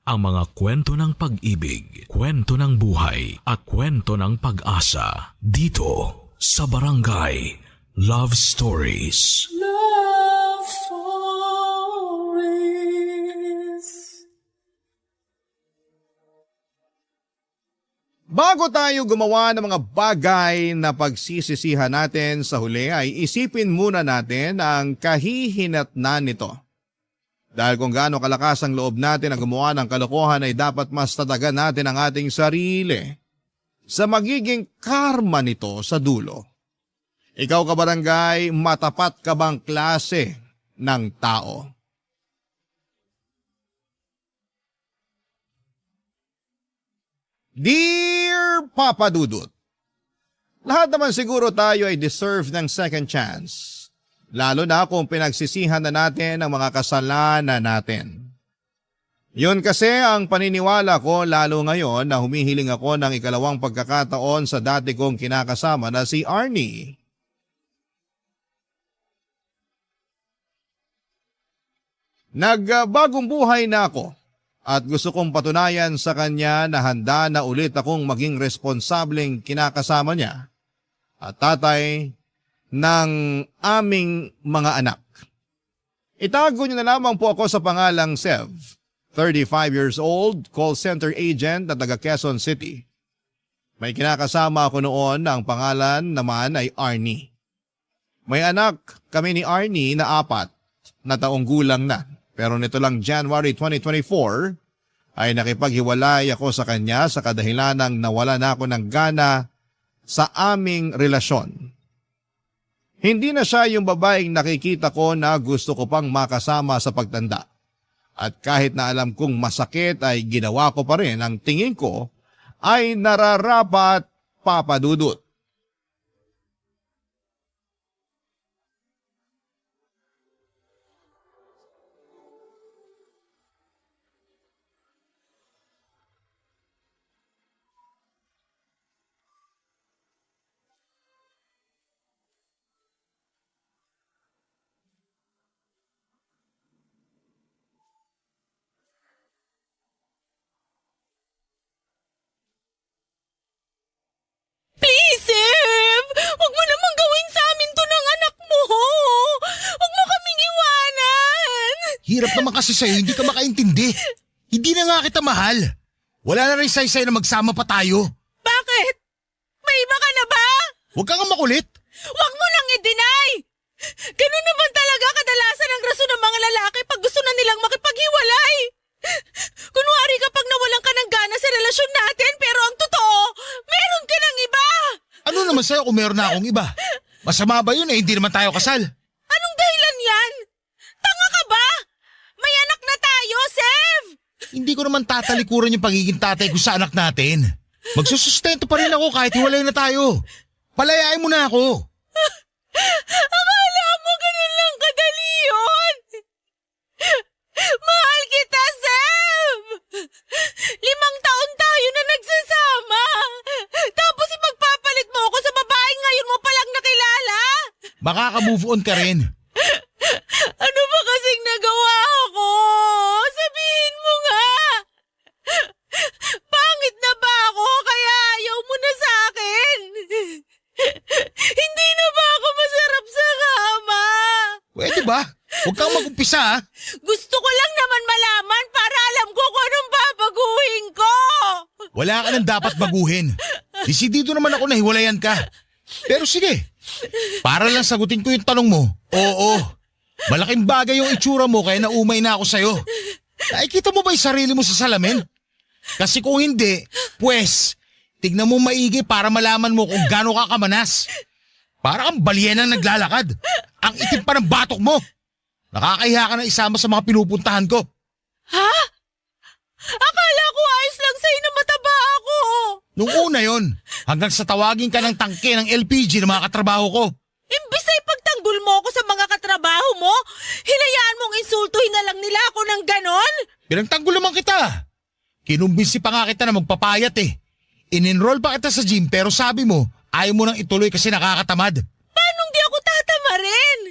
ang mga kwento ng pag-ibig, kwento ng buhay at kwento ng pag-asa dito sa Barangay Love Stories. Love Stories. Bago tayo gumawa ng mga bagay na pagsisisihan natin sa huli ay isipin muna natin ang kahihinatnan nito. Dahil kung gaano kalakas ang loob natin na gumawa ng kalokohan ay dapat mas tatagan natin ang ating sarili sa magiging karma nito sa dulo. Ikaw kabarangay, matapat ka bang klase ng tao? Dear Papa Dudut, lahat naman siguro tayo ay deserve ng second chance. Lalo na kung pinagsisihan na natin ang mga kasalanan natin. Yun kasi ang paniniwala ko lalo ngayon na humihiling ako ng ikalawang pagkakataon sa dati kong kinakasama na si Arnie. Nagbagong buhay na ako at gusto kong patunayan sa kanya na handa na ulit akong maging responsableng kinakasama niya at tatay ng aming mga anak. Itago niyo na lamang po ako sa pangalang Sev, 35 years old, call center agent na taga Quezon City. May kinakasama ako noon na ang pangalan naman ay Arnie. May anak kami ni Arnie na 4 na taong gulang na. Pero nito lang January 2024 ay nakipaghiwalay ako sa kanya sa kadahilanang nawala na ako ng gana sa aming relasyon. Hindi na siya yung babaeng nakikita ko na gusto ko pang makasama sa pagtanda. At kahit na alam kong masakit ay ginawa ko pa rin ang tingin ko ay nararapat, Papa Dudut. Sev! Huwag mo namang gawin sa amin to ng anak mo! Huwag mo kaming iwanan! Hirap naman kasi sa'yo, hindi ka makaintindi. Hindi na nga kita mahal. Wala na rin sa'yo na magsama pa tayo. Bakit? May iba ka na ba? Huwag ka nga makulit. Huwag mo nang i-deny! Ganun naman talaga kadalasan ang rason ng mga lalaki pag gusto na nilang makipaghiwalay. Kunwari kapag nawalan ka ng gana sa relasyon natin pero ang totoo, meron ka ng iba! Ano naman sa'yo kung meron na akong iba? Masama ba yun hindi naman tayo kasal? Anong dahilan yan? Tanga ka ba? May anak na tayo, Sev! Hindi ko naman tatalikuran yung pagiging tatay ko sa anak natin. Magsusustento pa rin ako kahit hiwalay na tayo. Palayain mo na ako. Akala mo ganun lang kadali yun? Mahal kita, Sev! 5 taon tayo na nagsasama. Tapos ipagpapalit mo ako sa babaeng ngayon mo palang nakilala? Makaka-move on ka rin. Ano ba kasing nagawa ko? Sabihin mo nga! Pangit na ba ako kaya ayaw mo na sa akin? Hindi na ba ako masarap sa kama? Pwede ba? Huwag kang mag-umpisa ha. Gusto ko lang naman malaman para alam ko kung anong babaguhin ko. Wala ka nang dapat baguhin. Desidido naman ako na hiwalayan ka. Pero sige, para lang sagutin ko yung tanong mo. Oo, malaking bagay yung itsura mo kaya naumay na ako sa'yo. Nakikita mo ba yung sarili mo sa salamin? Kasi kung hindi, pues, tignan mo maigi para malaman mo kung gaano ka kamanas. Para kang balyenang naglalakad. Ang itim pa ng batok mo. Nakakahiya ka na isama sa mga pinupuntahan ko. Ha? Akala ko ayos lang sa'yo na mataba ako. Nung una yon, hanggang sa tawagin ka ng tangke ng LPG ng mga katrabaho ko. Imbis ay pagtanggol mo ako sa mga katrabaho mo, hinayaan mong insultuhin na lang nila ako ng ganon? Pinagtanggol naman kita. Kinumbinsi pa nga kita na magpapayat eh. In-enroll pa kita sa gym pero sabi mo, ayaw mo nang ituloy kasi nakakatamad. Paano di ako tatamarin?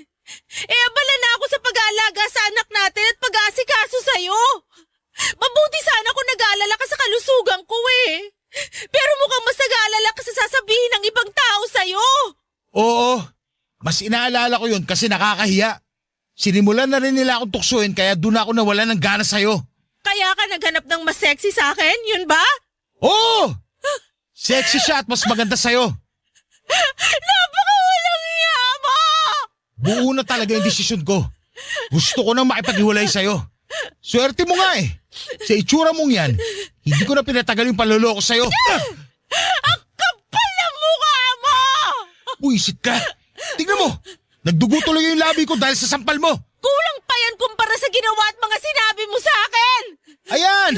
Abala na ako sa pag-aalaga sa anak natin at pag-aasikaso sa'yo. Mabuti sana Oo, mas inaalala ko yun kasi nakakahiya. Sinimulan na rin nila akong tuksuin kaya doon ako nawala ng gana sa'yo. Kaya ka naghanap ng mas sexy sa akin? Yun ba? Oo! Sexy siya at mas maganda sa'yo. Napakawalang iya mo! Buo na talaga yung desisyon ko. Gusto ko nang makipaghiwalay sa'yo. Swerte mo nga eh. Sa itsura mong yan, hindi ko na pinatagal yung panloloko sa'yo. Ang kapal ng mukha mo! Buisit ka. Tingnan mo, nagdugo tuloy yung labi ko dahil sa sampal mo. Kulang pa yan kumpara sa ginawa at mga sinabi mo sa akin! Ayan!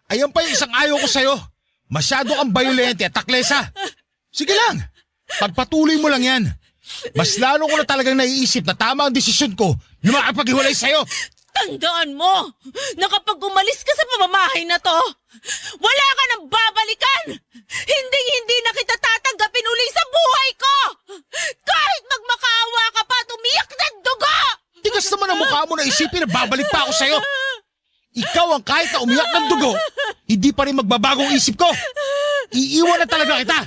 Ayan pa yung isang ayaw ko sa'yo. Masyado kang bayolente at taklesa. Sige lang, pagpatuloy mo lang yan. Mas lalo ko na talagang naiisip na tama ang desisyon ko na makapaghiwalay sa'yo. Tandaan mo na kapag umalis ka sa pamamahay na to, wala ka nang babalikan! Hindi na kita tatanggapin uli sa buhay ko! Kahit magmakaawa ka pa at umiyak ng dugo! Tigas naman ang mukha mo na isipin na babalik pa ako sa'yo. Ikaw ang kahit na umiyak ng dugo, hindi pa rin magbabagong isip ko. Iiwan na talaga kita.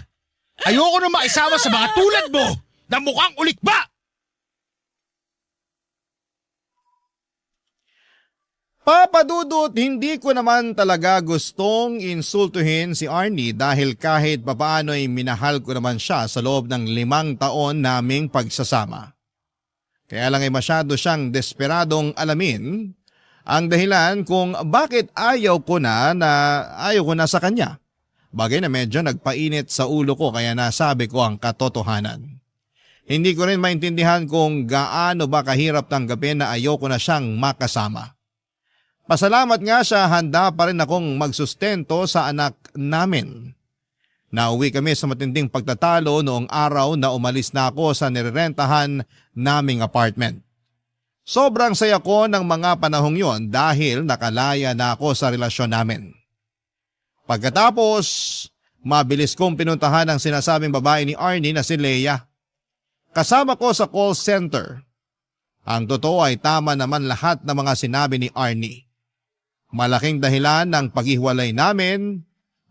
Ayoko na makisama sa mga tulad mo na mukhang ulikba. Papa Dudut, hindi ko naman talaga gustong insultuhin si Arnie dahil kahit papaano ay minahal ko naman siya sa loob ng 5 taon naming pagsasama. Kaya lang ay masyado siyang desperadong alamin ang dahilan kung bakit ayaw ko na sa kanya. Bagay na medyo nagpainit sa ulo ko kaya nasabi ko ang katotohanan. Hindi ko rin maintindihan kung gaano ba kahirap tanggapin na ayaw ko na siyang makasama. Pasalamat nga siya, handa pa rin akong magsustento sa anak namin. Nauwi kami sa matinding pagtatalo noong araw na umalis na ako sa nirerentahan naming apartment. Sobrang saya ko ng mga panahong yon dahil nakalaya na ako sa relasyon namin. Pagkatapos, mabilis kong pinuntahan ang sinasabing babae ni Arnie na si Leia. Kasama ko sa call center. Ang totoo ay tama naman lahat ng mga sinabi ni Arnie. Malaking dahilan ng paghiwalay namin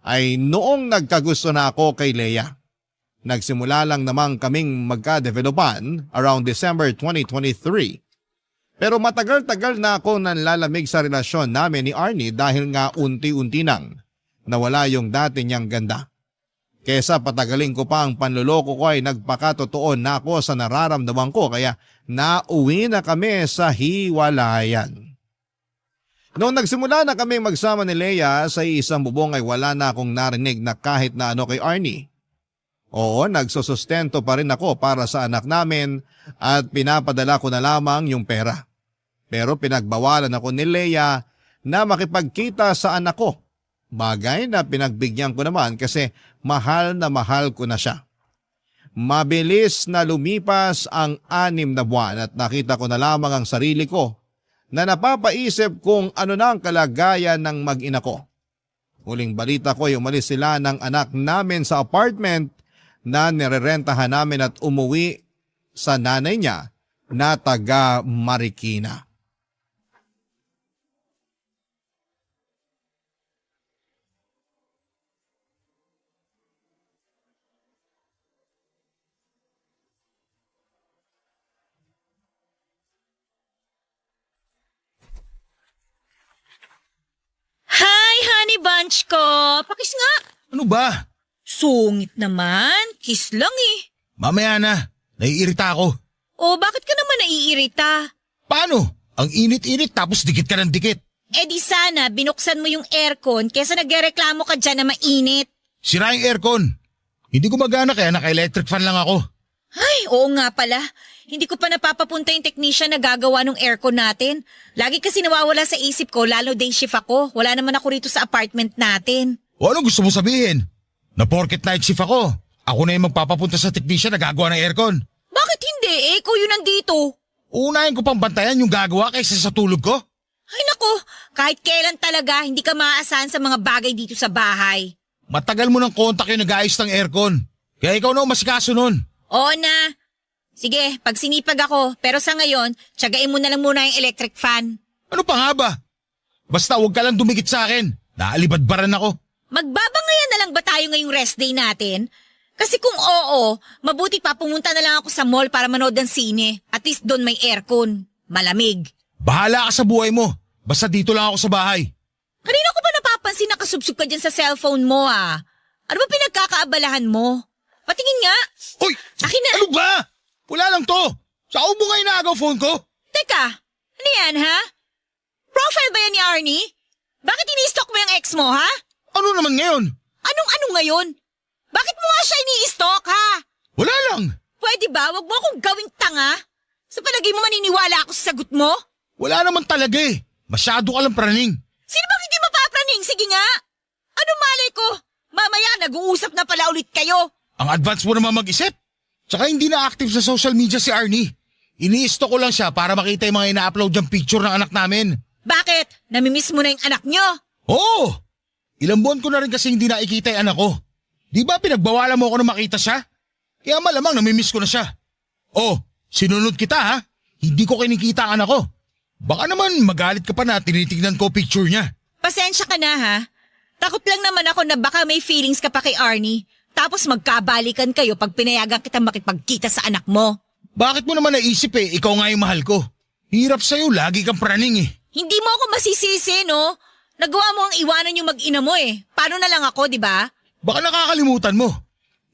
ay noong nagkagusto na ako kay Leia. Nagsimula lang namang kaming magka-developan around December 2023. Pero matagal-tagal na ako nanlalamig sa relasyon namin ni Arnie dahil nga unti-unti nang nawala yung dati niyang ganda. Kesa patagalin ko pa ang panluloko ko ay nagpakatotoo na ako sa nararamdaman ko kaya nauwi na kami sa hiwalayan. Noong nagsimula na kami magsama ni Leia sa isang bubong ay wala na akong narinig na kahit na ano kay Arnie. Oo, nagsusustento pa rin ako para sa anak namin at pinapadala ko na lamang yung pera. Pero pinagbawalan ako ni Leia na makipagkita sa anak ko. Bagay na pinagbigyan ko naman kasi mahal na mahal ko na siya. Mabilis na lumipas ang 6 na buwan at nakita ko na lamang ang sarili ko na napapaisip kung ano na ang kalagayan ng mag-ina ko. Huling balita ko ay umalis sila ng anak namin sa apartment na nirerentahan namin at umuwi sa nanay niya na taga Marikina. Hi, honey bunch ko! Pakis nga! Ano ba? Sungit naman. Kiss lang eh. Mamaya na, naiirita ako. O bakit ka naman naiirita? Paano? Ang init-init tapos dikit ka ng dikit. Eh di sana binuksan mo yung aircon kesa nagrereklamo ka dyan na mainit. Sira yung aircon. Hindi gumagana kaya naka-electric fan lang ako. Ay, oo nga pala. Hindi ko pa napapapunta yung technician na gagawa ng aircon natin. Lagi kasi nawawala sa isip ko, lalo day shift ako. Wala naman ako rito sa apartment natin. O ano gusto mo sabihin? Na porket night shift ako na yung magpapapunta sa technician na gagawa ng aircon. Bakit hindi? Eh, ikaw yun nandito. Unahin ko pang bantayan yung gagawa kaysa sa tulog ko. Ay nako, kahit kailan talaga hindi ka maaasahan sa mga bagay dito sa bahay. Matagal mo ng kontak yung nag-ayos ng aircon. Kaya ikaw na masikaso nun. Oo na. Sige, pag sinipag ako, pero sa ngayon, tiyagain mo na lang muna yung electric fan. Ano pa nga ba? Basta huwag ka lang dumikit sa akin. Naalibadbaran ako. Magbabangayan na lang ba tayo ngayong rest day natin? Kasi kung oo, mabuti pa pumunta na lang ako sa mall para manood ng sine. At least doon may aircon. Malamig. Bahala ka sa buhay mo. Basta dito lang ako sa bahay. Kanina ko ba napapansin na kasubsob ka dyan sa cellphone mo ah? Ano ba pinagkakaabalahan mo? Patingin nga. Uy! Akin na. Ano ba? Wala lang to. Sa mo nga inaagaw phone ko. Teka, ano yan ha? Profile ba yan ni Arnie? Bakit ini-stalk mo yung ex mo ha? Ano naman ngayon? Anong ngayon? Bakit mo nga siya ini-stalk ha? Wala lang. Pwede ba? Wag mo akong gawing tanga. Sa palagay mo maniniwala ako sa sagot mo? Wala naman talaga eh. Masyado ka lang praning. Sino bang hindi mapapraning? Sige nga. Ano malay ko? Mamaya nag-uusap na pala ulit kayo. Ang advance mo naman mag-isip. Tsaka hindi na active sa social media si Arnie. Ini-stalk ko lang siya para makita yung mga ina-upload yung picture ng anak namin. Bakit? Namimiss mo na yung anak nyo? Oo! Ilang buwan ko na rin kasi hindi nakikita yung anak ko. Di ba pinagbawalan mo ako na makita siya? Kaya malamang namimiss ko na siya. Oh, sinunod kita ha? Hindi ko kinikita ang anak ko. Baka naman magalit ka pa na tinitignan ko picture niya. Pasensya ka na ha. Takot lang naman ako na baka may feelings ka pa kay Arnie. Tapos magkabalikan kayo pag pinayagan kita makipagkita sa anak mo. Bakit mo naman naisip eh, ikaw nga yung mahal ko. Hirap sa'yo, lagi kang praning eh. Hindi mo ako masisisi no? Nagawa mo ang iwanan yung mag-ina mo eh. Paano na lang ako, di ba? Baka nakakalimutan mo.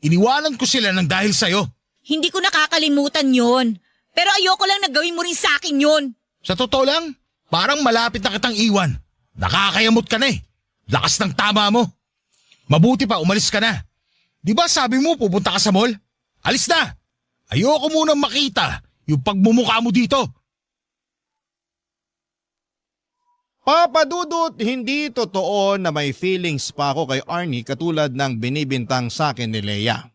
Iniwanan ko sila ng dahil sa'yo. Hindi ko nakakalimutan yon. Pero ayoko lang na gawin mo rin sa akin yon. Sa totoo lang, parang malapit na kitang iwan. Nakakayamot ka na eh. Lakas ng tama mo. Mabuti pa, umalis ka na. Di ba sabi mo pupunta ka sa mall? Alis na. Ayoko munang makita yung pagmumukha mo dito. Papa Dudut, hindi totoo na may feelings pa ako kay Arnie katulad ng binibintang sa akin ni Leia.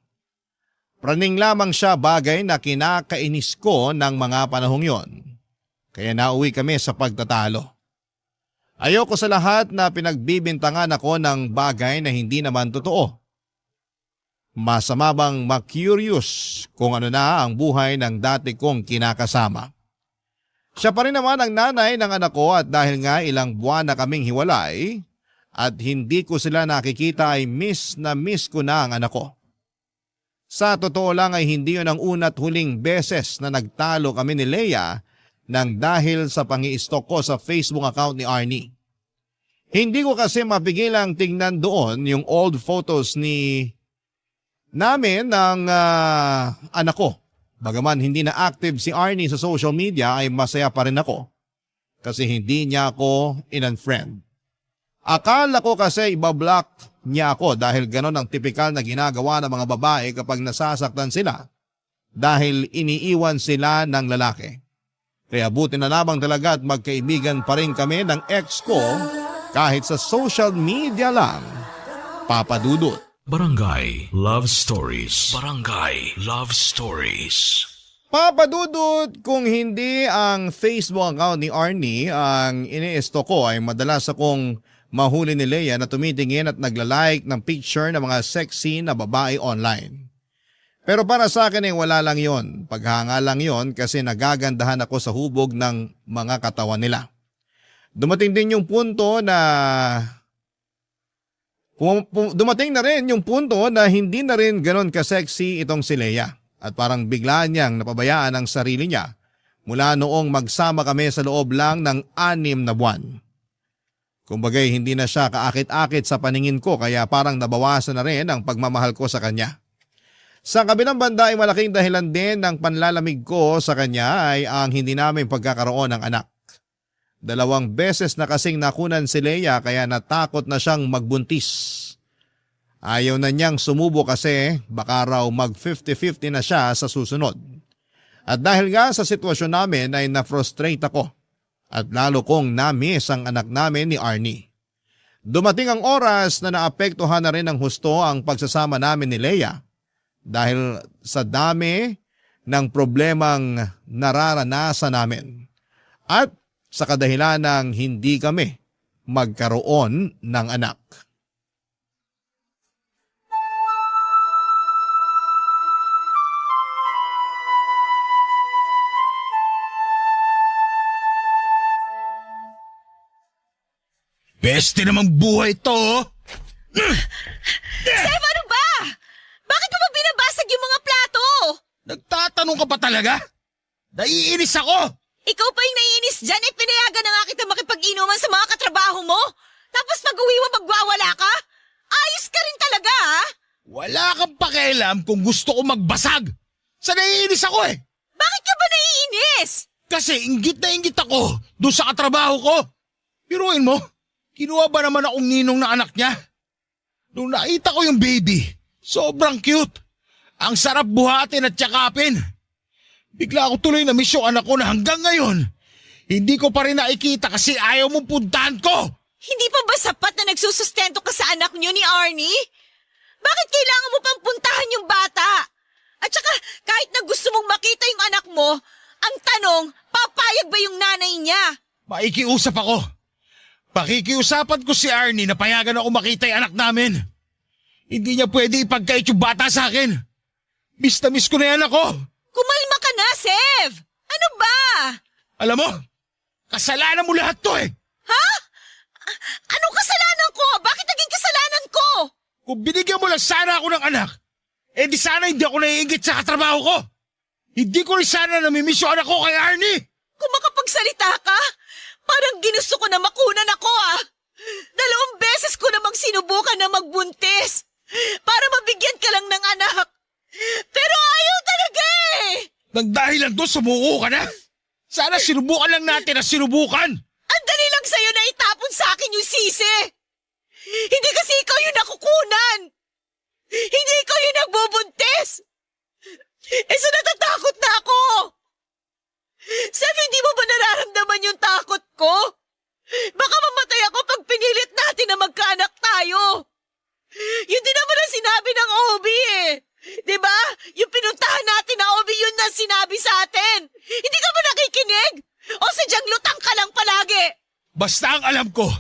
Praning lamang siya bagay na kinakainis ko ng mga panahong yon. Kaya nauwi kami sa pagtatalo. Ayoko sa lahat na pinagbibintangan ako ng bagay na hindi naman totoo. Masama bang ma-curious kung ano na ang buhay ng dati kong kinakasama. Siya pa rin naman ang nanay ng anak ko at dahil nga ilang buwan na kaming hiwalay at hindi ko sila nakikita ay miss ko na ang anak ko. Sa totoo lang ay hindi yun ang una't huling beses na nagtalo kami ni Leia nang dahil sa pangi-stalk ko sa Facebook account ni Arnie. Hindi ko kasi mapigilang tingnan doon yung old photos namin ng anak ko. Bagaman hindi na active si Arnie sa social media ay masaya pa rin ako kasi hindi niya ako in-unfriend. Akala ko kasi ibablock niya ako dahil ganon ang tipikal na ginagawa ng mga babae kapag nasasaktan sila dahil iniiwan sila ng lalaki. Kaya buti na lamang talaga at magkaibigan pa rin kami ng ex ko kahit sa social media lang. Papa Dudut. Barangay Love Stories. Barangay Love Stories. Papa Dudut, kung hindi ang Facebook account ni Arnie ang ini-stalk ko ay madalas akong mahuli ni Leia na tumitingin at naglalike ng picture ng mga sexy na babae online. Pero para sa akin ay wala lang yon. Paghanga lang yon kasi nagagandahan ako sa hubog ng mga katawan nila. Dumating din yung punto na rin yung punto na hindi na rin ganon ka-sexy itong si Leia at parang bigla niyang napabayaan ang sarili niya mula noong magsama kami sa loob lang ng 6 na buwan. Kumbagay hindi na siya kaakit-akit sa paningin ko kaya parang nabawasan na rin ang pagmamahal ko sa kanya. Sa kabilang banda ay malaking dahilan din ng panlalamig ko sa kanya ay ang hindi namin pagkakaroon ng anak. 2 beses na kasing nakunan si Leia kaya natakot na siyang magbuntis. Ayaw na niyang sumubo kasi baka raw mag 50-50 na siya sa susunod. At dahil nga sa sitwasyon namin ay na-frustrate ako at lalo kong na-miss ang anak namin ni Arnie. Dumating ang oras na naapektuhan na rin ng husto ang pagsasama namin ni Leia dahil sa dami ng problemang nararanasan namin. At sa kadahilan ng hindi kami magkaroon ng anak. Beste namang buhay to! Steph, ano ba? Bakit mo ba nababasag yung mga plato. Nagtatanong ka pa talaga? Naiinis ako! Ikaw pa yung naiinis dyan, pinayagan na nga kita makipag-inuman sa mga katrabaho mo. Tapos pag-uwi mo magwawala ka? Ayos ka rin talaga, ha? Wala kang pakialam kung gusto ko magbasag. Sa naiinis ako eh. Bakit ka ba naiinis? Kasi inggit na inggit ako doon sa katrabaho ko. Piruin mo, kinuha ba naman akong ninong na anak niya? Nung nakita ko yung baby, sobrang cute. Ang sarap buhatin at yakapin. Bigla ako tuloy na miss yung anak ko na hanggang ngayon. Hindi ko pa rin nakikita kasi ayaw mong puntahan ko. Hindi pa ba sapat na nagsusustento ka sa anak niyo ni Arnie? Bakit kailangan mo pang puntahan yung bata? At saka kahit na gusto mong makita yung anak mo, ang tanong, papayag ba yung nanay niya? Maikiusap ako. Pakikiusapan ko si Arnie na payagan ako makita yung anak namin. Hindi niya pwede ipagkait yung bata sa akin. Miss na miss ko na yan ako. Kumalma ka na, Sev! Ano ba? Alam mo, kasalanan mo lahat to eh. Ha? Anong kasalanan ko? Bakit naging kasalanan ko? Kung binigyan mo lang sana ako ng anak, eh di sana hindi ako naiingit sa katrabaho ko. Hindi ko rin sana namimiss yung anak ko kay Arnie. Kung makapagsalita ka, parang ginusto ko na makunan ako ah. 2 beses ko namang sinubukan na magbuntis para mabigyan ka lang ng anak. Pero ayaw talaga eh. Nang dahil lang doon, sumuko ka na. Sana sinubukan lang natin na sinubukan. Ang dali lang sa'yo na itapon sa akin yung sisi. Hindi kasi ikaw yung nakukunan. Hindi ikaw yung nagbubuntis. So natatakot na ako. Sef, hindi mo ba nararamdaman yung takot ko? Baka mamatay ako pag pinilit natin na magkaanak tayo. Yun din naman ang sinabi ng OB eh. Diba? Yung pinuntahan natin na OB yun na sinabi sa atin. Hindi ka ba nakikinig? O sadyang lutang ka lang palagi? Basta ang alam ko,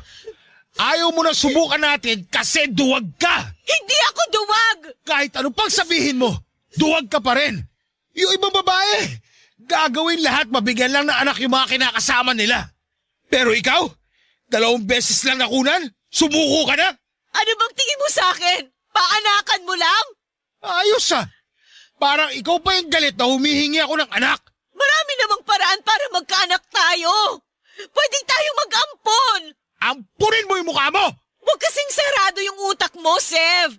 ayaw mo na subukan natin kasi duwag ka. Hindi ako duwag! Kahit ano pang sabihin mo, duwag ka pa rin. Yung ibang babae, gagawin lahat mabigyan lang ng anak yung mga kinakasama nila. Pero ikaw, 2 beses lang nakunan, sumuko ka na. Ano bang tingin mo sa akin? Paanakan mo lang? Ayos ah. Parang ikaw pa yung galit na humihingi ako ng anak. Marami namang paraan para magkaanak tayo. Pwedeng tayong mag-ampon. Ampunin mo yung mukha mo! Huwag kasing sarado yung utak mo, Sev.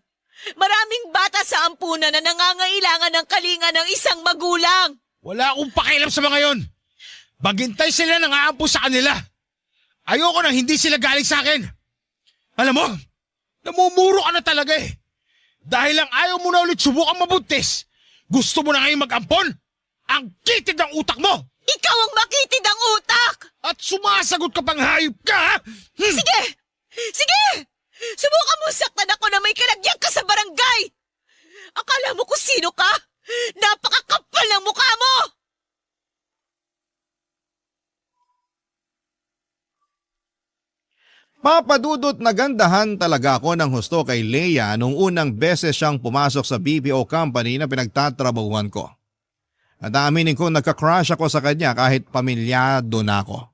Maraming bata sa ampunan na nangangailangan ng kalinga ng isang magulang. Wala akong pakialam sa mga yon. Maghintay sila nang aampo sa kanila. Ayoko na hindi sila galing sa akin. Alam mo, namumuro ka na talaga eh. Dahil lang ayaw mo na ulit subukang mabuntis. Gusto mo na ngayon mag-ampon? Ang kitid ng utak mo! Ikaw ang makitid ang utak! At sumasagot ka pang hayop ka, ha? Sige! Sige! Subukan mo saktan ako na may kalagyan ka sa barangay! Akala mo kung sino ka? Napakakapal ng mukha mo! Papadudot na gandahan talaga ako ng husto kay Leia nung unang beses siyang pumasok sa BPO company na pinagtatrabahuan ko. At aminin ko nagka-crush ako sa kanya kahit pamilyado na ako.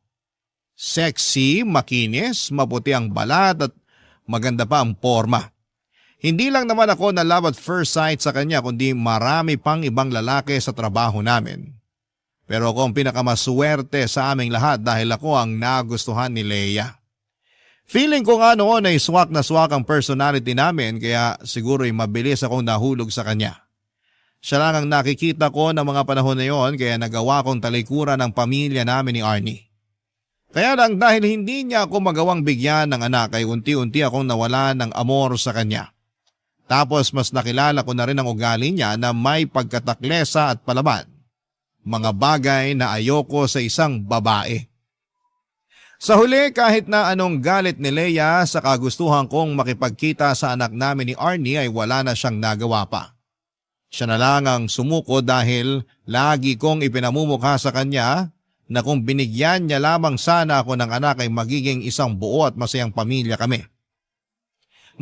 Sexy, makinis, maputi ang balat at maganda pa ang forma. Hindi lang naman ako na love at first sight sa kanya kundi marami pang ibang lalaki sa trabaho namin. Pero ako ang pinakamaswerte sa aming lahat dahil ako ang nagustuhan ni Leia. Feeling ko nga noon ay swak na swak ang personality namin kaya siguro'y mabilis akong nahulog sa kanya. Siya lang ang nakikita ko ng mga panahon na yon kaya nagawa kong talikuran ng pamilya namin ni Arnie. Kaya lang dahil hindi niya ako magawang bigyan ng anak ay unti-unti akong nawala ng amor sa kanya. Tapos mas nakilala ko na rin ang ugali niya na may pagkataklesa at palaban. Mga bagay na ayoko sa isang babae. Sa huli kahit na anong galit ni Leia sa kagustuhan kong makipagkita sa anak namin ni Arnie ay wala na siyang nagawa pa. Siya na lang ang sumuko dahil lagi kong ipinamumukha sa kanya na kung binigyan niya lamang sana ako ng anak ay magiging isang buo at masayang pamilya kami.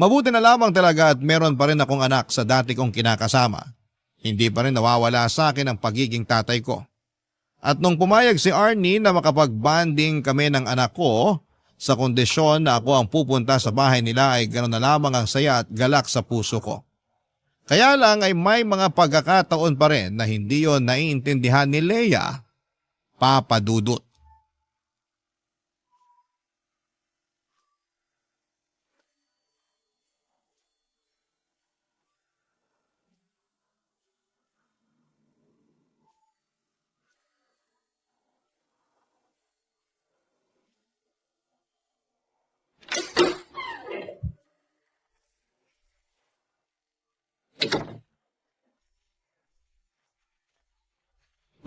Mabuti na lamang talaga at meron pa rin akong anak sa dati kong kinakasama. Hindi pa rin nawawala sa akin ang pagiging tatay ko. At nung pumayag si Arnie na makapag-bonding kami ng anak ko, sa kondisyon na ako ang pupunta sa bahay nila ay gano'n na lamang ang saya at galak sa puso ko. Kaya lang ay may mga pagkakataon pa rin na hindi yon naiintindihan ni Leia, Papa Dudut.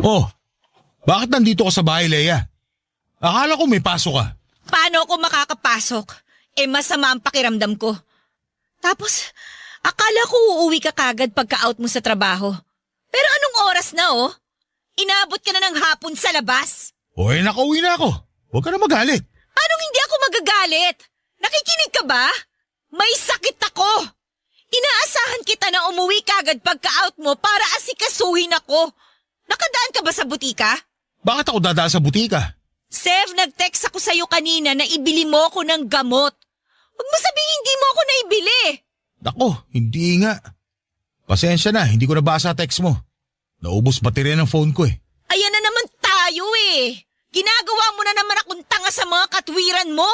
Oh, bakit nandito ka sa bahay, Leia? Akala ko may pasok ka. Paano ako makakapasok? Masama ang pakiramdam ko. Tapos, akala ko uuwi ka kagad pagka-out mo sa trabaho. Pero anong oras na Inabot ka na ng hapon sa labas. Nakauwi na ako. Huwag ka na magalit. Anong hindi ako magagalit? Nakikinig ka ba? May sakit ako. Inaasahan kita na umuwi kagad pagka-out mo para asikasuhin ako. Nakadaan ka ba sa butika? Bakit ako dadaan sa butika? Sev, nag-text ako sa'yo kanina na ibili mo ako ng gamot. Huwag mo sabihin hindi mo ako naibili. Nako, hindi nga. Pasensya na, hindi ko nabasa text mo. Naubos baterya ng phone ko Ayan na naman tayo Ginagawa mo na naman akong tanga sa mga katwiran mo.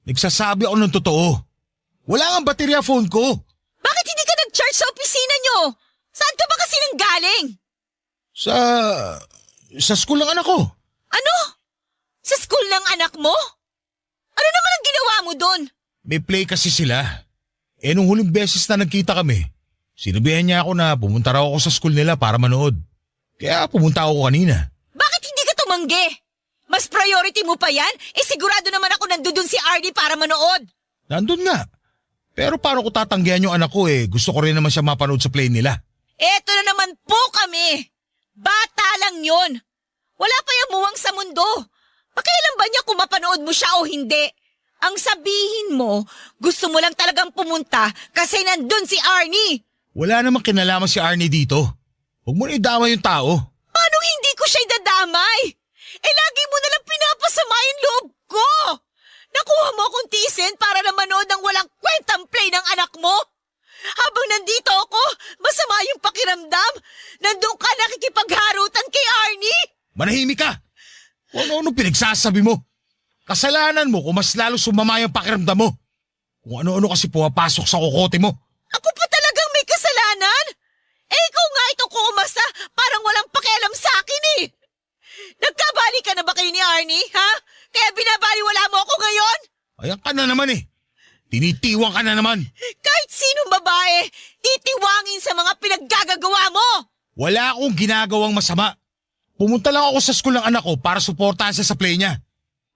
Nagsasabi ako ng totoo. Wala nga baterya phone ko. Bakit hindi ka nag-charge sa opisina nyo? Saan ka ba kasi nanggaling? Sa school ng anak ko. Ano? Sa school ng anak mo? Ano naman ang ginawa mo doon? May play kasi sila. Nung huling beses na nagkita kami, sinabihan niya ako na pumunta raw ako sa school nila para manood. Kaya pumunta ako kanina. Bakit hindi ka tumanggi? Mas priority mo pa yan? Sigurado naman ako nandun si Arnie para manood. Nandun nga. Pero paano ko tatanggihan yung anak ko Gusto ko rin naman siya mapanood sa play nila. Eto na naman po kami. Bata lang yon. Wala pa yung muwang sa mundo. Pakialam ba niya kung mapanood mo siya o hindi? Ang sabihin mo, gusto mo lang talagang pumunta kasi nandun si Arnie. Wala namang kinalaman si Arnie dito. Huwag mo na idama yung tao. Paano hindi ko siya idadamay? Lagi mo nalang pinapasama yung loob ko. Nakuha mo akong tiisin para na manood ng walang kwentang play ng anak mo. Habang nandito ako, masama yung pakiramdam. Nandun ka nakikipagharutan kay Arnie. Manahimik ka! Kung ano-ano pinagsasabi mo. Kasalanan mo kung mas lalo sumama yung pakiramdam mo. Kung ano-ano kasi pumapasok sa kokote mo. Ako pa talagang may kasalanan? Ikaw nga itong kuumasa, parang walang pakialam sa akin Nagkabali ka na ba kayo ni Arnie, ha? Kaya binabaliwala mo ako ngayon? Ayan ka na naman Tinitiwang ka na naman. Kahit sinong babae, titiwangin sa mga pinaggagawa mo. Wala akong ginagawang masama. Pumunta lang ako sa school ng anak ko para suportahan siya sa play niya.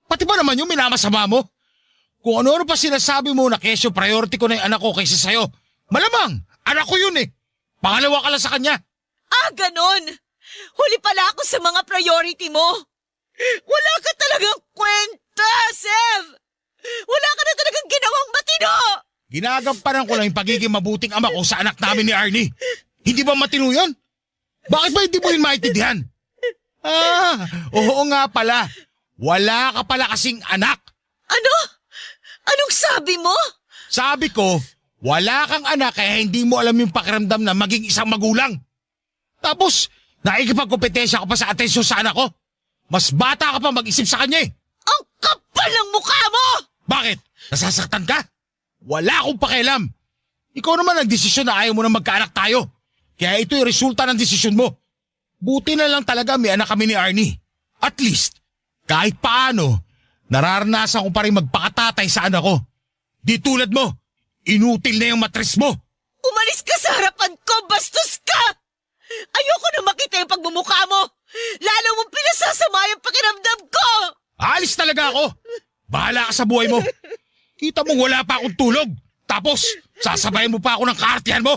Pati ba naman yung minamasama mo? Kung ano-ano pa sinasabi mo na kesyo priority ko na yung anak ko kaysa sa'yo. Malamang, anak ko yun Pangalawa ka lang sa kanya. Ganon. Huli pala ako sa mga priority mo. Wala ka talagang kwenta, Sev. Wala ka na talagang ginawang matino. Ginagampanan ko lang yung pagiging mabuting ama ko sa anak namin ni Arnie. Hindi ba matino yun? Bakit ba hindi mo yun maintindihan? Oo nga pala. Wala ka pala kasing anak. Ano? Anong sabi mo? Sabi ko, wala kang anak kaya hindi mo alam yung pakiramdam na maging isang magulang. Tapos, nakikipagkompetensya ka pa sa atensyon sa anak ko. Mas bata ka pa mag-isip sa kanya Ang kapal ng mukha mo! Bakit? Nasasaktan ka? Wala akong pakialam. Ikaw naman nagdesisyon na ayaw mo na magkaanak tayo. Kaya ito yung resulta ng desisyon mo. Buti na lang talaga may anak kami ni Arnie. At least, kahit paano, nararanasan ko pa rin magpakatatay sa anak ko. Di tulad mo, inutil na yung matres mo. Umalis ka sa harapan ko, bastos ka! Ayoko na makita yung pagmumukha mo. Lalo mong pinasasama yung pakiramdam ko. Alis talaga ako. Bahala ka sa buhay mo. Kita mong wala pa akong tulog. Tapos, sasabayin mo pa ako ng kaartihan mo.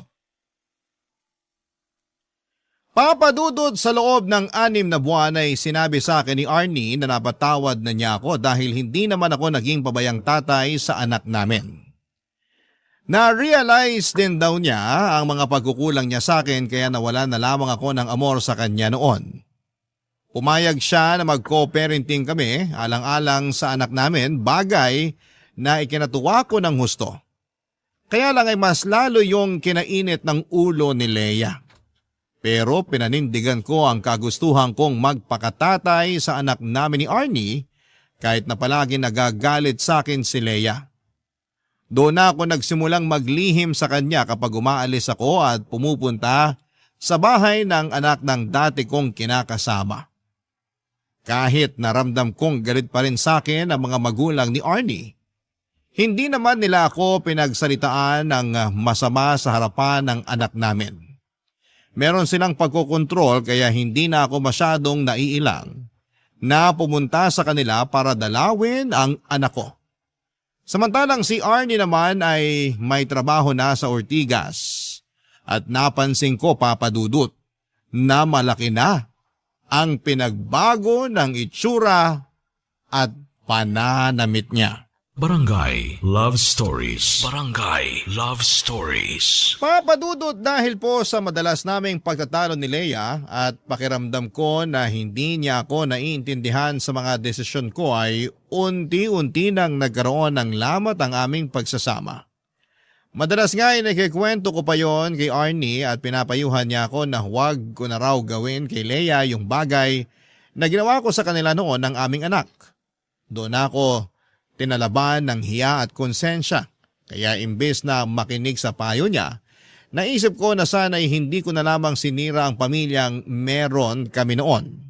Papadudod sa loob ng 6 na buwan ay sinabi sa akin ni Arnie na napatawad na niya ako dahil hindi naman ako naging pabayang tatay sa anak namin. Na-realize din daw niya ang mga pagkukulang niya sa akin kaya nawala na lamang ako ng amor sa kanya noon. Pumayag siya na mag-co-parenting kami alang-alang sa anak namin, bagay na ikinatuwa ko ng husto. Kaya lang ay mas lalo yung kinainit ng ulo ni Leia. Pero pinanindigan ko ang kagustuhan kong magpakatatay sa anak namin ni Arnie kahit na palagi nagagalit sa akin si Leia. Doon ako nagsimulang maglihim sa kanya kapag umaalis ako at pumupunta sa bahay ng anak ng dati kong kinakasama. Kahit naramdam kong galit pa rin sa akin ang mga magulang ni Arnie, hindi naman nila ako pinagsalitaan ng masama sa harapan ng anak namin. Meron silang pagkokontrol kaya hindi na ako masyadong naiilang na pumunta sa kanila para dalawin ang anak ko. Samantalang si Arnie naman ay may trabaho na sa Ortigas at napansin ko, Papa Dudut, na malaki na ang pinagbago ng itsura at pananamit niya. Barangay Love Stories. Barangay Love Stories. Papadudot dahil po sa madalas naming pagtatalo ni Leia at pakiramdam ko na hindi niya ako naiintindihan sa mga desisyon ko ay unti-unti nang nagkaroon ng lamat ang aming pagsasama. Madalas nga ay nakikwento ko pa yon kay Arnie at pinapayuhan niya ako na huwag ko na raw gawin kay Leia yung bagay na ginawa ko sa kanila noon ng aming anak. Doon ako tinalaban ng hiya at konsensya. Kaya imbes na makinig sa payo niya, naisip ko na sana'y hindi ko na lamang sinira ang pamilyang meron kami noon.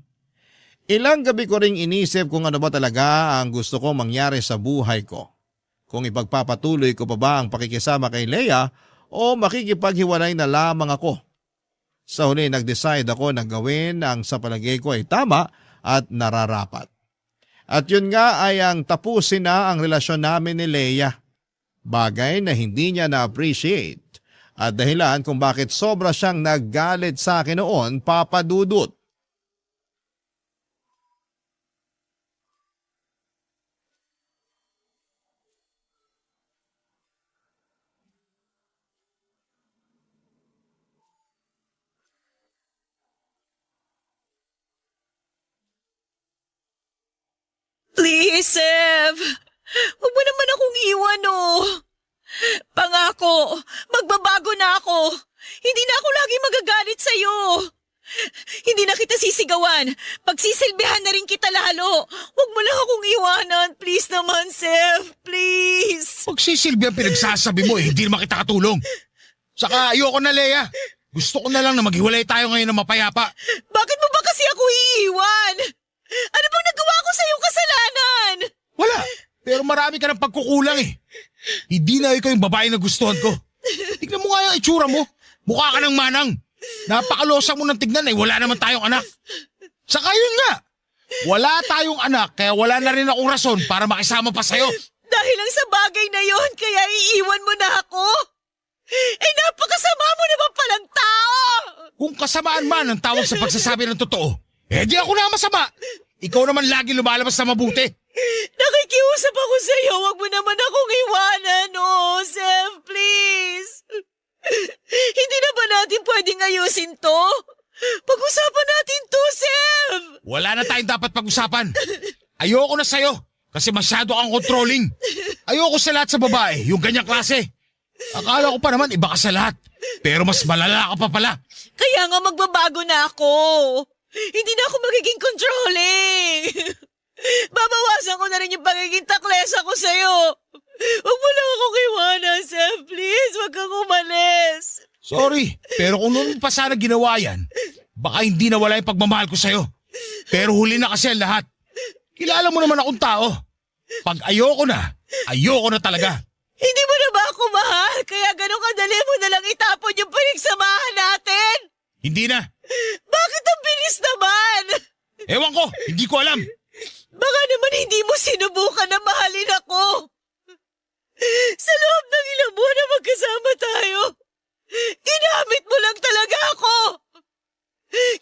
Ilang gabi ko ring inisip kung ano ba talaga ang gusto kong mangyari sa buhay ko. Kung ipagpapatuloy ko pa ba ang pakikisama kay Leia o makikipaghiwalay na lamang ako. Sa huli nag-decide ako na gawin ang sa palagay ko ay tama at nararapat. At yun nga ay ang tapusin na ang relasyon namin ni Leia. Bagay na hindi niya na-appreciate at dahilan kung bakit sobra siyang naggalit sa akin noon, Papa Dudut. Please, Sev. Huwag mo naman akong iwan, oh. Pangako, magbabago na ako. Hindi na ako lagi magagalit sa'yo. Hindi na kita sisigawan. Pagsisilbihan na rin kita lalo. Huwag mo lang akong iwanan. Please naman, Sev. Please. Pagsisilbi ang pinagsasabi mo hindi naman kita katulong. Saka ayoko na, Leia. Gusto ko na lang na maghiwalay tayo ngayon na mapayapa. Bakit mo ba kasi ako iiwan? Ano bang nagawa ko sa iyong kasalanan? Wala, pero marami ka ng pagkukulang eh. Hindi na ikaw yung babae na gustuhan ko. Tignan mo nga yung itsura mo. Mukha ka ng manang. Napakalosa mo ng tignan eh, wala naman tayong anak. Saka yun nga, wala tayong anak kaya wala na rin akong rason para makisama pa sa'yo. Dahil lang sa bagay na yon, kaya iiwan mo na ako? Eh napakasama mo naman palang tao! Kung kasamaan man ang tawag sa pagsasabi ng totoo, eh di ako na masama. Ikaw naman lagi lumalabas na mabuti. Nakikiusap ako sa iyo, wag mo naman akong iwanan, oh, Sev, please. Hindi na ba natin pwedeng ayusin to? Pag-usapan natin to, Sev. Wala na tayong dapat pag-usapan. Ayoko na sa'yo kasi masyado kang controlling. Ayoko sa lahat sa babae, yung ganyang klase. Akala ko pa naman iba ka sa lahat, pero mas malala ka pa pala. Kaya nga magbabago na ako. Hindi na ako magiging controlling. Babawasan ko na rin yung pagiging taklesa ko sa'yo. Huwag mo lang akong iwanan, Sev. Please, huwag kang umalis. Sorry, pero kung noon pa sana ginawa yan, baka hindi na wala yung pagmamahal ko sa'yo. Pero huli na kasi ang lahat. Kilala mo naman akong tao. Pag ayoko na talaga. Hindi mo na ba ako mahal? Kaya ganun kadali mo na lang itapon yung pinagsamahan natin? Hindi na. Bakit ang bilis naman? Ewan ko, hindi ko alam. Baka naman hindi mo sinubukan na mahalin ako. Sa loob ng ilang buwan na magkasama tayo, ginamit mo lang talaga ako.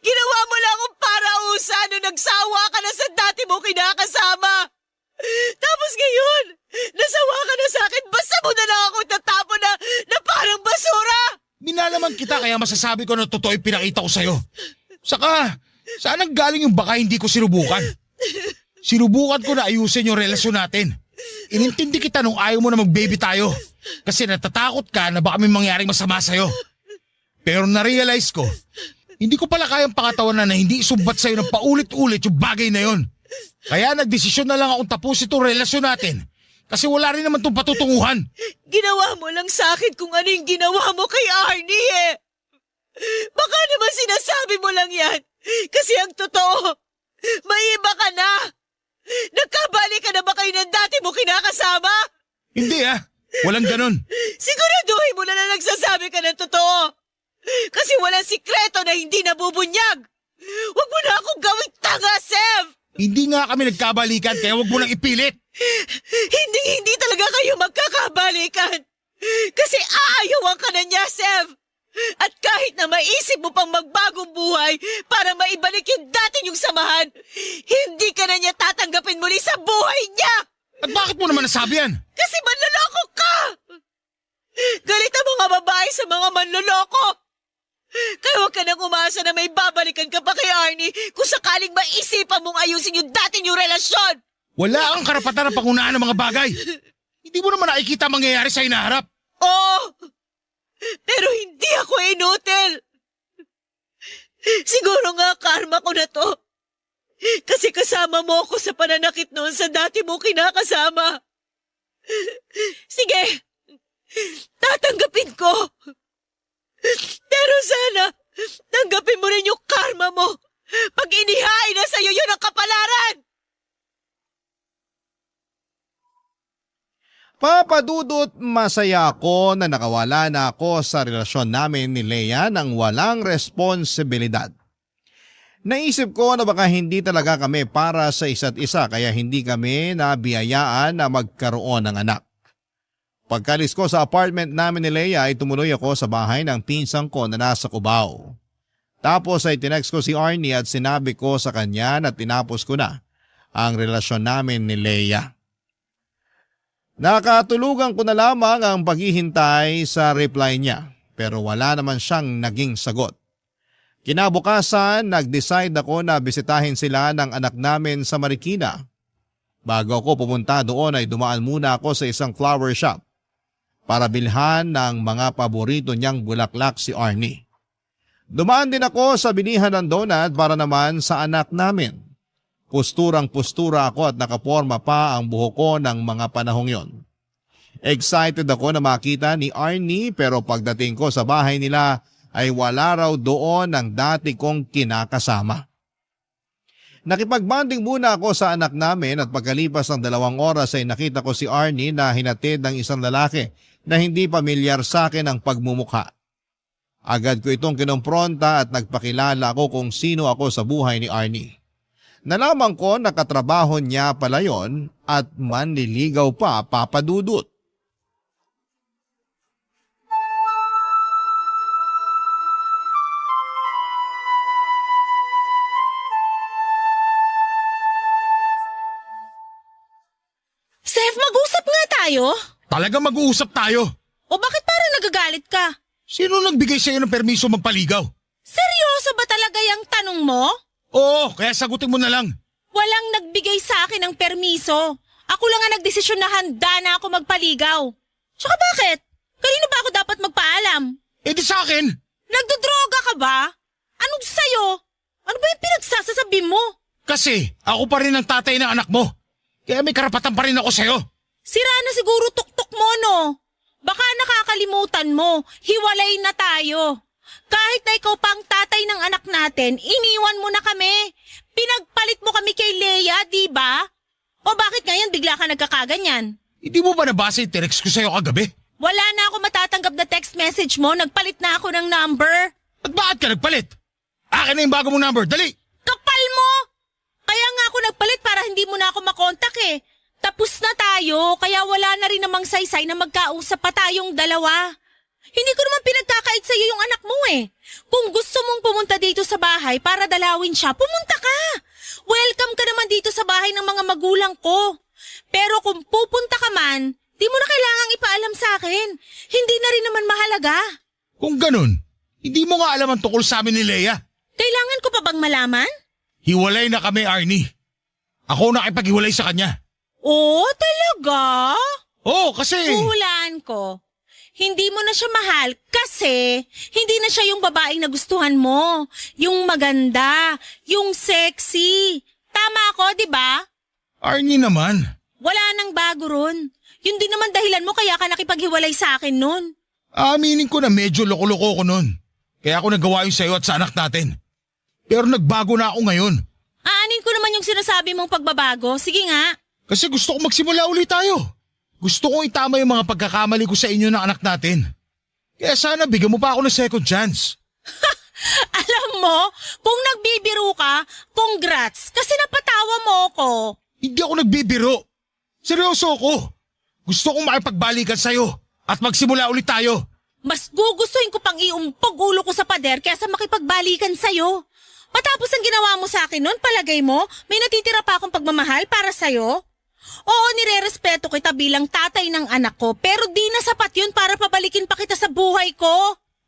Ginawa mo lang akong parausa nung nagsawa ka na sa dati mo kinakasama. Tapos ngayon, nasawa ka na sa akin, basta mo na lang ako tatapon na parang basura. Minalaman kita kaya masasabi ko na totoo yung pinakita ko sa'yo. Saka, saan ang galing yung baka hindi ko sinubukan? Sinubukan ko na ayusin yung relasyon natin. Inintindi kita nung ayaw mo na mag-baby tayo. Kasi natatakot ka na baka may mangyaring masama sa'yo. Pero na-realize ko, hindi ko pala kayang pakatawanan na hindi isumbat sa'yo ng paulit-ulit yung bagay na yon. Kaya nagdesisyon na lang akong tapusin itong relasyon natin. Kasi wala rin naman itong patutunguhan. Ginawa mo lang sa akin kung ano yung ginawa mo kay Arnie eh. Baka naman sinasabi mo lang yan. Kasi ang totoo, may iba ka na. Nagkabali ka na ba kayo ng dati mo kinakasama? Hindi walang ganun. Siguraduhin mo na nagsasabi ka ng totoo. Kasi walang sikreto na hindi nabubunyag. Huwag mo na akong gawing tanga, Sev! Hindi nga kami nagkabalikan kaya wag mo nang ipilit. Hindi talaga kayo magkakabalikan. Kasi aayawan ka na niya, Sev. At kahit na maisip mo pang magbagong buhay para maibalik yung dati niyong samahan, hindi ka na niya tatanggapin muli sa buhay niya! At bakit mo naman nasabi yan? Kasi manloloko ka! Galit ang mga babae sa mga manloloko! Kaya huwag ka nang umasa na may babalikan ka pa kay Arnie kung sakaling maisipan mong ayusin yung dati niyong relasyon! Wala kang karapatan na pangunaan ng mga bagay. Hindi mo naman nakikita mangyayari sa hinaharap. Oo! Pero hindi ako inutil! Siguro nga karma ko na to. Kasi kasama mo ako sa pananakit noon sa dati mo kinakasama. Sige, tatanggapin ko. Pero sana, tanggapin mo rin yung karma mo pag inihain na sa'yo yun ang kapalaran. Papadudot, masaya ako na nakawala na ako sa relasyon namin ni Leia nang walang responsibilidad. Naisip ko na baka hindi talaga kami para sa isa't isa kaya hindi kami nabiyayaan na magkaroon ng anak. Pagkalis ko sa apartment namin ni Leia ay tumuloy ako sa bahay ng pinsang ko na nasa Cubao. Tapos ay tinext ko si Arnie at sinabi ko sa kanya na tinapos ko na ang relasyon namin ni Leia. Nakatulugan ko na lamang ang paghihintay sa reply niya pero wala naman siyang naging sagot. Kinabukasan, nag-decide ako na bisitahin sila ng anak namin sa Marikina. Bago ako pumunta doon ay dumaan muna ako sa isang flower shop para bilhan ng mga paborito niyang bulaklak si Arnie. Dumaan din ako sa bilihan ng donut para naman sa anak namin. Posturang-postura ako at nakaporma pa ang buhok ko ng mga panahong yon. Excited ako na makita ni Arnie pero pagdating ko sa bahay nila ay wala raw doon ang dati kong kinakasama. Nakipagbanding muna ako sa anak namin at pagkalipas ng 2 oras ay nakita ko si Arnie na hinatid ng isang lalaki na hindi pamilyar sa akin ang pagmumukha. Agad ko itong kinompronta at nagpakilala ako kung sino ako sa buhay ni Arnie. Nalaman ko na katrabaho niya pala yon at manliligaw pa, papadudot. Seth, mag-usap nga tayo. Talaga mag-uusap tayo. O bakit parang nagagalit ka? Sino nagbigay sa'yo ng permiso magpaligaw? Seryoso ba talaga yung tanong mo? Oo, kaya sagutin mo na lang. Walang nagbigay sa akin ng permiso. Ako lang ang nagdesisyon na handa na ako magpaligaw. Tsaka bakit? Kanino ba ako dapat magpaalam? Eh di sa akin. Nagdodroga ka ba? Anong sa'yo? Ano ba yung pinagsasasabi mo? Kasi ako pa rin ang tatay ng anak mo. Kaya may karapatan pa rin ako sa'yo. Sira na siguro tuktok mo, no? Baka nakakalimutan mo, hiwalay na tayo. Kahit na ikaw pa ang tatay ng anak natin, iniwan mo na kami. Pinagpalit mo kami kay Leia, di ba? O bakit ngayon bigla ka nagkakaganyan? Hindi mo ba nabasa yung text ko sa'yo kagabi? Wala na ako matatanggap na text message mo, nagpalit na ako ng number. At bakit ka nagpalit? Akin na yung bago mong number, dali! Kapal mo! Kaya nga ako nagpalit para hindi mo na ako makontak eh. Tapos na tayo, kaya wala na rin namang saysay na magkausap pa tayong dalawa. Hindi ko naman pinagkakait sa'yo yung anak mo eh. Kung gusto mong pumunta dito sa bahay para dalawin siya, pumunta ka. Welcome ka naman dito sa bahay ng mga magulang ko. Pero kung pupunta ka man, di mo na kailangang ipaalam sa akin. Hindi na rin naman mahalaga. Kung ganun, hindi mo nga alam ang tungkol sa amin ni Leia. Kailangan ko pa bang malaman? Hiwalay na kami, Arnie. Ako nakipaghiwalay sa kanya. Oh, talaga? Oo, kasi... Huhulaan ko. Hindi mo na siya mahal kasi hindi na siya yung babaeng nagustuhan mo. Yung maganda, yung sexy. Tama ako, di ba? Arnie naman. Wala nang bago ron. Yun din naman dahilan mo kaya ka nakipaghiwalay sa akin nun. Aminin ko na medyo loko-loko ko nun. Kaya ako nagawa yun sa'yo at sa anak natin. Pero nagbago na ako ngayon. Aanin ko naman yung sinasabi mong pagbabago. Sige nga. Kasi gusto ko magsimula ulit tayo. Gusto kong itama yung mga pagkakamali ko sa inyo ng anak natin. Kaya sana bigyan mo pa ako ng second chance. Alam mo, kung nagbibiro ka, congrats kasi napatawa mo ko. Hindi ako nagbibiro. Seryoso ako. Gusto kong makipagbalikan sa'yo at magsimula ulit tayo. Mas gugustuhin ko pang iumpog ulo ko sa pader kaysa makipagbalikan sa'yo. Matapos ang ginawa mo sa akin noon, palagay mo, may natitira pa akong pagmamahal para sa'yo? Oo, nirerespeto kita bilang tatay ng anak ko, pero di na sapat yun para pabalikin pa kita sa buhay ko.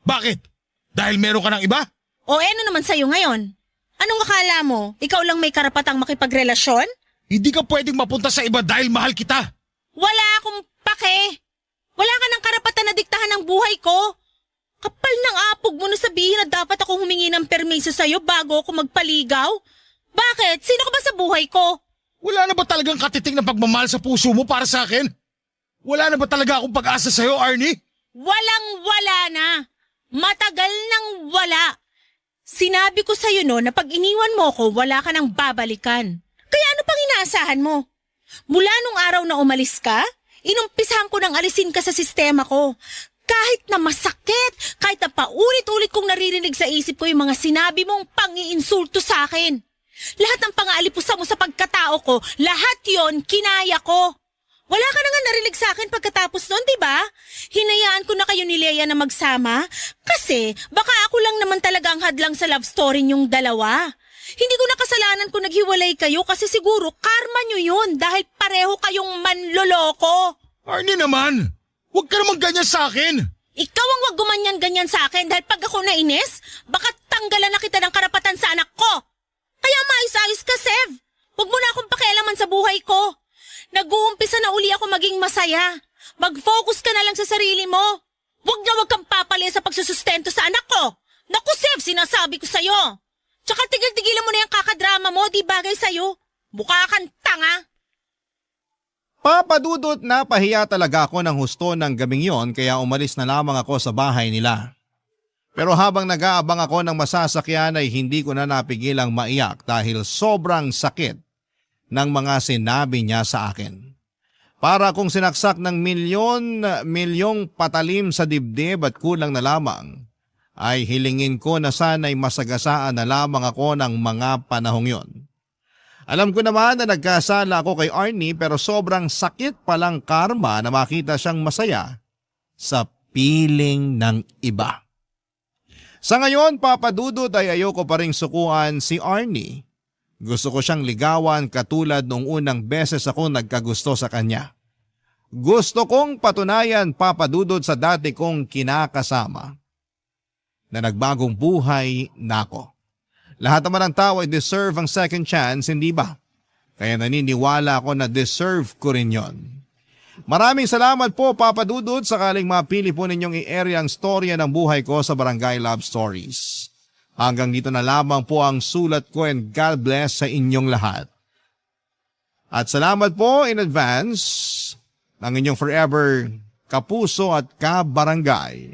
Bakit? Dahil meron ka ng iba? O ano naman sa'yo ngayon? Anong akala mo? Ikaw lang may karapatang makipagrelasyon? Hindi ka pwedeng mapunta sa iba dahil mahal kita. Wala akong pake. Wala ka ng karapatan na diktahan ng buhay ko. Kapal ng apog mo na sabihin na dapat akong humingi ng permiso sa'yo bago ako magpaligaw. Bakit? Sino ka ba sa buhay ko? Wala na ba talagang katiting na pagmamahal sa puso mo para sa akin? Wala na ba talaga akong pag-asa sa'yo, Arnie? Walang-wala na. Matagal nang wala. Sinabi ko sa'yo no na pag iniwan mo ko, wala ka nang babalikan. Kaya ano pang inaasahan mo? Mula nung araw na umalis ka, inumpisahan ko nang alisin ka sa sistema ko. Kahit na masakit, kahit na paulit-ulit kong naririnig sa isip ko yung mga sinabi mong pang-iinsulto sa akin. Lahat ng pang-aalipusta mo sa pagkatao ko, lahat yon kinaya ko. Wala ka na nga narinig sa akin pagkatapos nun, di ba? Hinayaan ko na kayo ni Leia na magsama kasi baka ako lang naman talaga ang hadlang sa love story niyong dalawa. Hindi ko na kasalanan kung naghiwalay kayo kasi siguro karma niyo yun dahil pareho kayong manloloko. Arnie naman, huwag ka naman ganyan sa akin. Ikaw ang wag gumanyan-ganyan sa akin dahil pag ako nainis, baka tanggalan na kita ng karapatan sa anak ko. Kaya maayos-ayos ka, Sev. Huwag mo na akong pakialaman sa buhay ko. Nag-uumpisa na uli ako maging masaya. Mag-focus ka na lang sa sarili mo. Huwag na huwag kang papali sa pagsusustento sa anak ko. Naku, Sev, sinasabi ko sa'yo. Tsaka tigil-tigilan mo na yung kakadrama mo, di bagay sa'yo. Mukha kang tanga. Papadudot na pahiya talaga ako ng husto ng gabing yon kaya umalis na lamang ako sa bahay nila. Pero habang nag-aabang ako ng masasakyan ay hindi ko na napigilang maiyak dahil sobrang sakit ng mga sinabi niya sa akin. Para kung sinaksak ng milyong patalim sa dibdib at kulang na lamang, ay hilingin ko na sana'y masagasaan na lamang ako ng mga panahong yon. Alam ko naman na nagkasala ako kay Arnie pero sobrang sakit palang karma na makita siyang masaya sa piling ng iba. Sa ngayon, papadudot ay ayoko pa ring sukuan si Arnie. Gusto ko siyang ligawan katulad nung unang beses ako nagkagusto sa kanya. Gusto kong patunayan, papadudot, sa dati kong kinakasama na nagbagong buhay na ako. Lahat naman ng tao ay deserve ang second chance, hindi ba? Kaya naniniwala ako na deserve ko rin yon. Maraming salamat po, papadudot, sakaling mapili po ninyong i-area ang storya ng buhay ko sa Barangay Love Stories. Hanggang dito na lamang po ang sulat ko and God bless sa inyong lahat. At salamat po in advance ng inyong forever kapuso at kabarangay,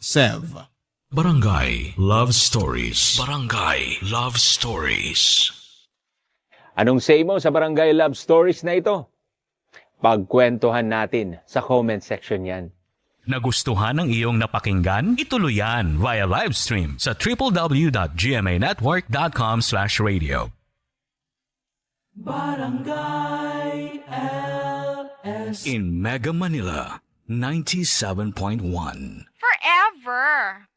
Sev. Barangay Love Stories. Barangay Love Stories. Anong say mo sa Barangay Love Stories na ito? Pagkwentuhan natin sa comment section yan. Nagustuhan ng iyong napakinggan? Ituloy yan via live stream sa www.gmanetwork.com/radio. Barangay LS in Mega Manila 97.1. Forever.